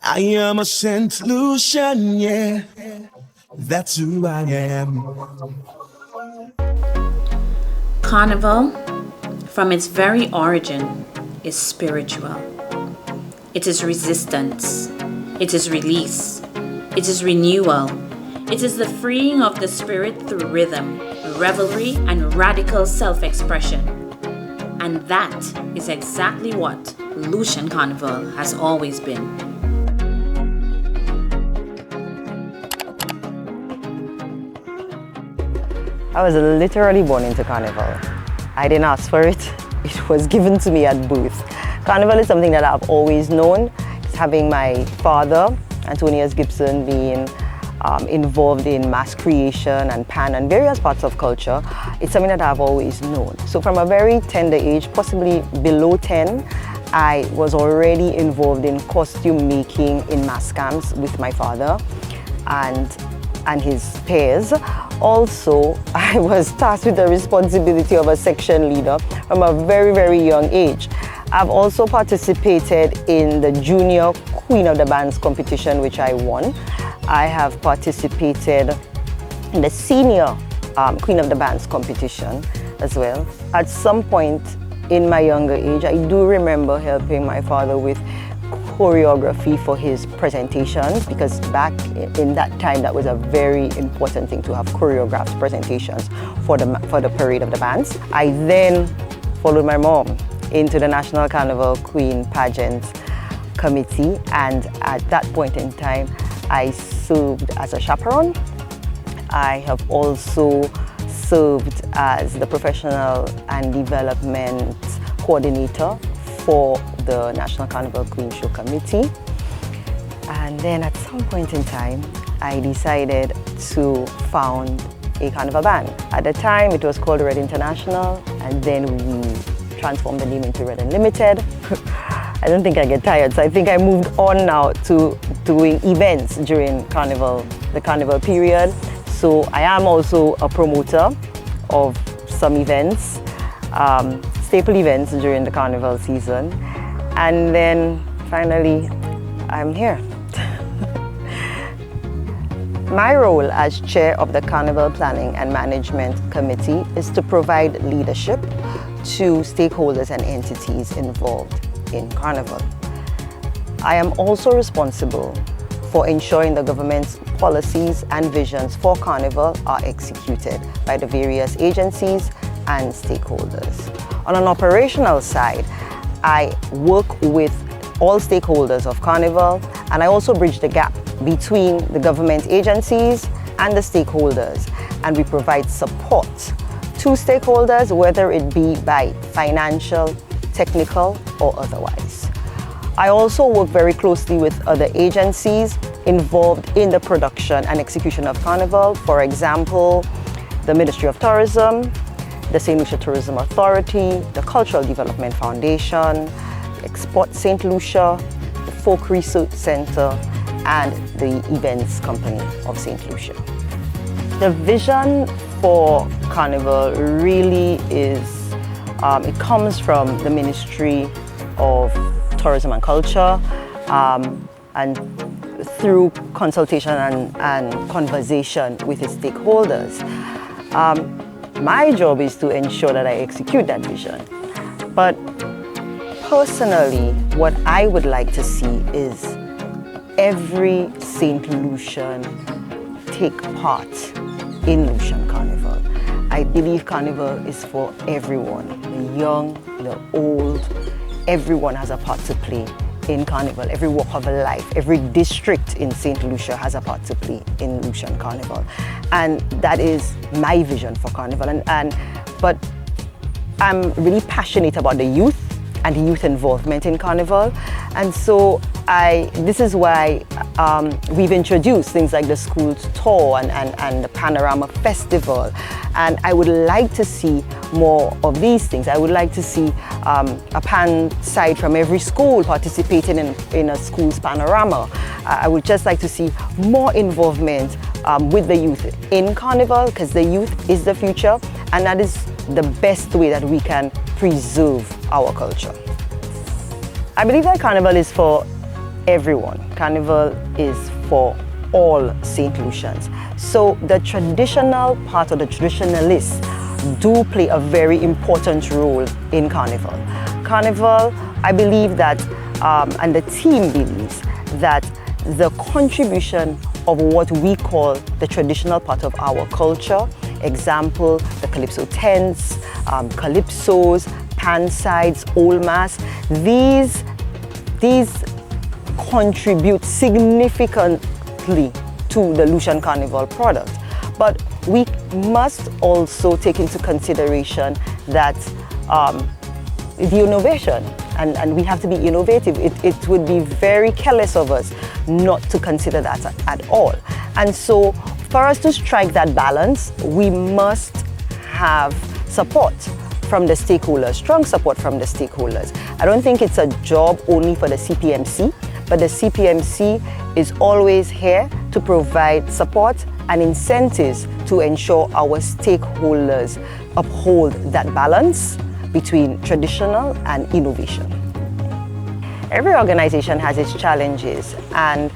I am a Saint Lucian, yeah, that's who I am. Carnival, from its very origin, is spiritual. It is resistance. It is release. It is renewal. It is the freeing of the spirit through rhythm, revelry, and radical self-expression. And that is exactly what Lucian Carnival has always been. I was literally born into Carnival. I didn't ask for it. It was given to me at birth. Carnival is something that I've always known. It's having my father, Tamara Gibson, being involved in mass creation and pan and various parts of culture. It's something that I've always known. So from a very tender age, possibly below 10, I was already involved in costume making in mass camps with my father and his peers. Also, I was tasked with the responsibility of a section leader from a very, very young age. I've also participated in the Junior Queen of the Bands competition, which I won. I have participated in the Senior Queen of the Bands competition as well. At some point in my younger age, I do remember helping my father with choreography for his presentations, because back in that time that was a very important thing to have choreographed presentations for the parade of the bands. I then followed my mom into the National Carnival Queen Pageant Committee, and at that point in time I served as a chaperone. I have also served as the professional and development coordinator for the National Carnival Queen Show Committee. And then at some point in time, I decided to found a carnival band. At the time, it was called Red International, and then we transformed the name into Red Unlimited. I don't think I get tired, so I think I moved on now to doing events during the carnival period. So I am also a promoter of some events, staple events during the carnival season. And then finally, I'm here. My role as chair of the Carnival Planning and Management Committee is to provide leadership to stakeholders and entities involved in Carnival. I am also responsible for ensuring the government's policies and visions for Carnival are executed by the various agencies and stakeholders. On an operational side, I work with all stakeholders of Carnival, and I also bridge the gap between the government agencies and the stakeholders, and we provide support to stakeholders, whether it be by financial, technical, or otherwise. I also work very closely with other agencies involved in the production and execution of Carnival. For example, the Ministry of Tourism, the Saint Lucia Tourism Authority, the Cultural Development Foundation, Export Saint Lucia, the Folk Research Center, and the Events Company of Saint Lucia. The vision for Carnival really is, it comes from the Ministry of Tourism and Culture, and through consultation and conversation with its stakeholders. My job is to ensure that I execute that vision. But personally, what I would like to see is every Saint Lucian take part in Lucian Carnival. I believe Carnival is for everyone, the young, the old. Everyone has a part to play in Carnival. Every walk of life, every district in Saint Lucia has a part to play in Lucian Carnival. And that is my vision for Carnival. But I'm really passionate about the youth and the youth involvement in Carnival. And so this is why we've introduced things like the schools tour and the Panorama Festival. And I would like to see more of these things. I would like to see a pan side from every school participating in a school's panorama. I would just like to see more involvement with the youth in Carnival, because the youth is the future, and that is the best way that we can preserve our culture. I believe that Carnival is for everyone. Carnival is for all St. Lucians. So the traditional part or the traditionalists do play a very important role in Carnival. Carnival, I believe that, and the team believes that the contribution of what we call the traditional part of our culture, example, the calypso tents, calypsos, pansides, old mass, these contribute significantly to the Lucian Carnival product. But we must also take into consideration that the innovation, and we have to be innovative. It would be very careless of us not to consider that at all. And so for us to strike that balance, we must have support from the stakeholders, strong support from the stakeholders. I don't think it's a job only for the CPMC, but the CPMC is always here to provide support and incentives to ensure our stakeholders uphold that balance between traditional and innovation. Every organization has its challenges, and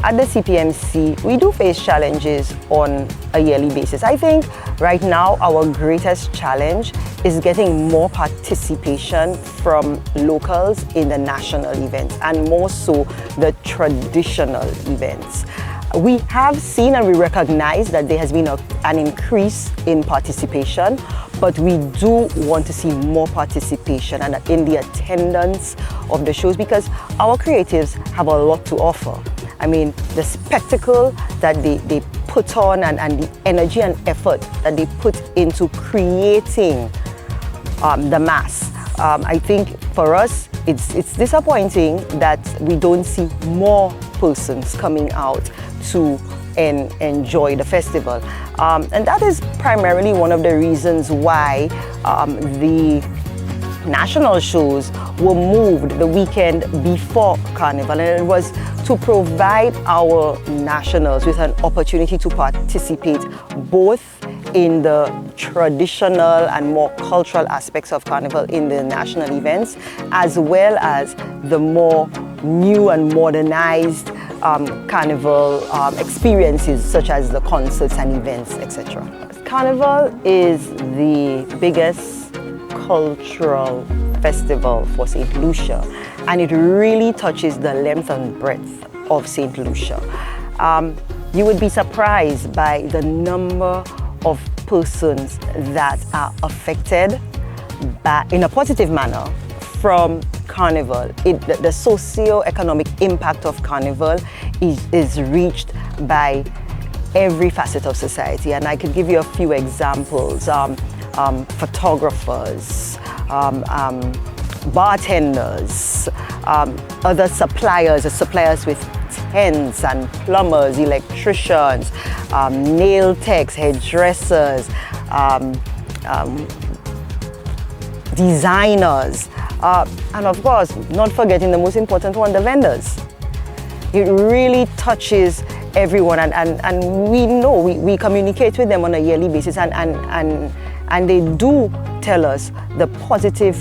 at the CPMC, we do face challenges on a yearly basis. I think right now our greatest challenge is getting more participation from locals in the national events, and more so the traditional events. We have seen and we recognize that there has been an increase in participation, but we do want to see more participation and in the attendance of the shows, because our creatives have a lot to offer. I mean, the spectacle that they put on and the energy and effort that they put into creating the mass. I think for us, it's disappointing that we don't see more persons coming out to enjoy the festival. And that is primarily one of the reasons why the national shows were moved the weekend before Carnival, and it was to provide our nationals with an opportunity to participate both in the traditional and more cultural aspects of Carnival in the national events, as well as the more new and modernized Carnival experiences, such as the concerts and events, etc. Carnival is the biggest cultural festival for Saint Lucia, and it really touches the length and breadth of Saint Lucia. You would be surprised by the number of persons that are affected in a positive manner from Carnival. The socio-economic impact of Carnival is reached by every facet of society, and I could give you a few examples. Photographers, bartenders, other suppliers with tents, and plumbers, electricians, nail techs, hairdressers, designers, and of course, not forgetting the most important one, the vendors. It really touches everyone, and we know, we communicate with them on a yearly basis, and they do tell us the positive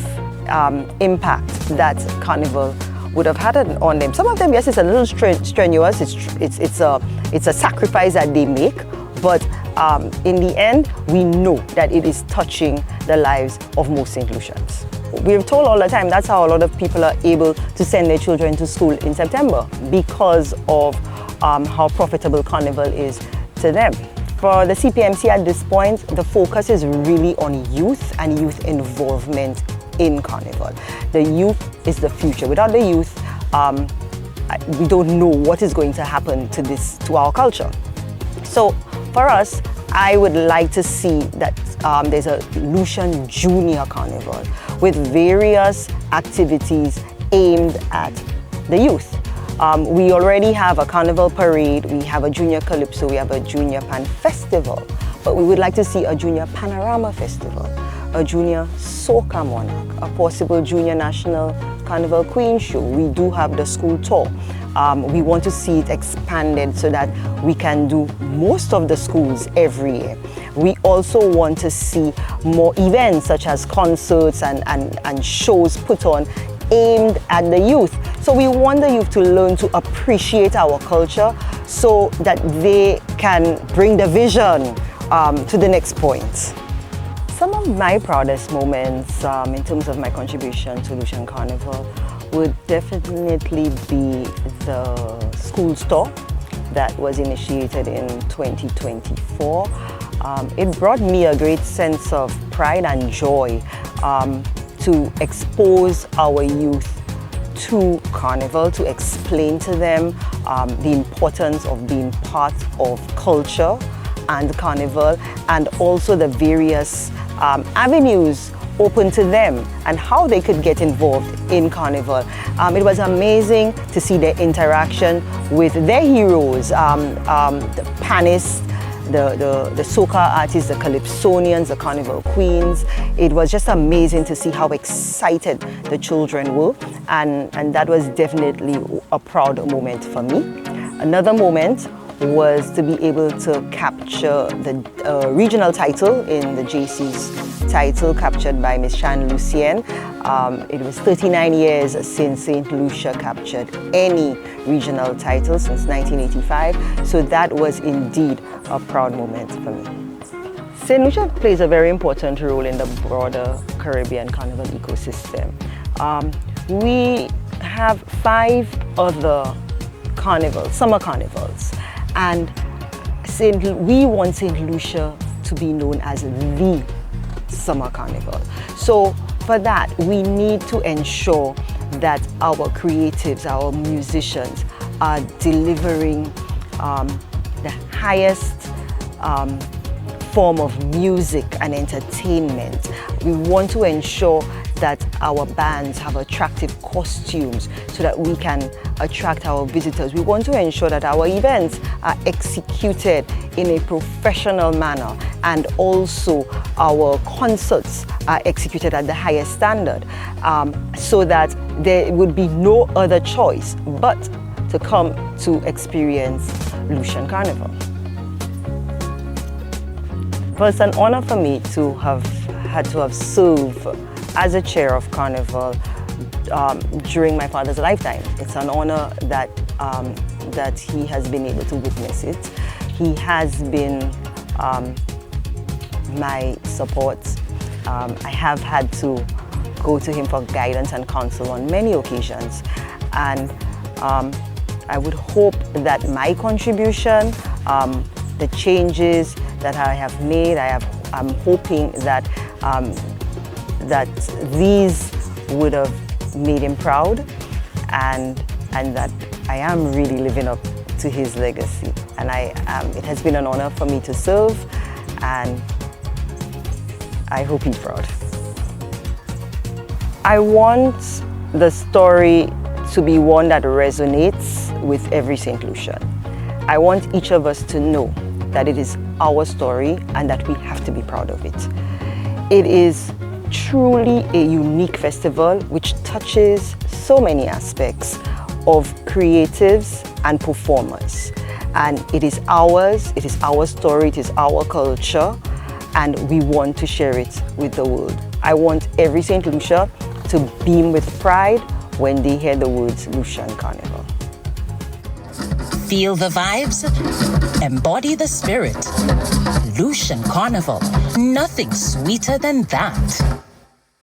impact that Carnival would have had on them. Some of them, yes, it's a little strenuous, it's a sacrifice that they make, but in the end, we know that it is touching the lives of most St. Lucians. We're told all the time that's how a lot of people are able to send their children to school in September, because of how profitable Carnival is to them. For the CPMC at this point, the focus is really on youth and youth involvement in Carnival. The youth is the future. Without the youth, we don't know what is going to happen to our culture. So for us, I would like to see that there's a Lucian Junior Carnival with various activities aimed at the youth. We already have a carnival parade, we have a junior calypso, we have a junior pan festival, but we would like to see a junior panorama festival, a junior soca monarch, a possible junior national carnival queen show. We do have the school tour. We want to see it expanded so that we can do most of the schools every year. We also want to see more events such as concerts and shows put on aimed at the youth, So we want the youth to learn to appreciate our culture so that they can bring the vision to the next point. Some of my proudest moments in terms of my contribution to Lucian Carnival would definitely be the school store that was initiated in 2024. It brought me a great sense of pride and joy to expose our youth to Carnival, to explain to them the importance of being part of culture and Carnival, and also the various avenues open to them and how they could get involved in Carnival. It was amazing to see their interaction with their heroes, the panists, the soca artists, the calypsonians, the carnival queens. It was just amazing to see how excited the children were, and that was definitely a proud moment for me. Another moment was to be able to capture the regional title in the JC's title, captured by Miss Saint Lucia. It was 39 years since Saint Lucia captured any regional title, since 1985. So that was indeed a proud moment for me. Saint Lucia plays a very important role in the broader Caribbean Carnival ecosystem. We have 5 other carnivals, summer carnivals, and we want Saint Lucia to be known as the summer carnival. So for that, we need to ensure that our creatives, our musicians are delivering the highest form of music and entertainment. We want to ensure that our bands have attractive costumes so that we can attract our visitors. We want to ensure that our events are executed in a professional manner, and also our concerts are executed at the highest standard, so that there would be no other choice but to come to experience Lucian Carnival. It was an honor for me to have served as a chair of Carnival during my father's lifetime. It's an honor that that he has been able to witness it. He has been my support. I have had to go to him for guidance and counsel on many occasions, and I would hope that my contribution, the changes that I have made, I'm hoping that that these would have made him proud, and that I am really living up to his legacy. And it has been an honor for me to serve, and I hope he's proud. I want the story to be one that resonates with every Saint Lucian. I want each of us to know that it is our story and that we have to be proud of it. It is truly a unique festival which touches so many aspects of creatives and performers. And it is our story, it is our culture, and we want to share it with the world. I want every Saint Lucia to beam with pride when they hear the words Lucian Carnival. Feel the vibes, embody the spirit. Lucian Carnival, nothing sweeter than that.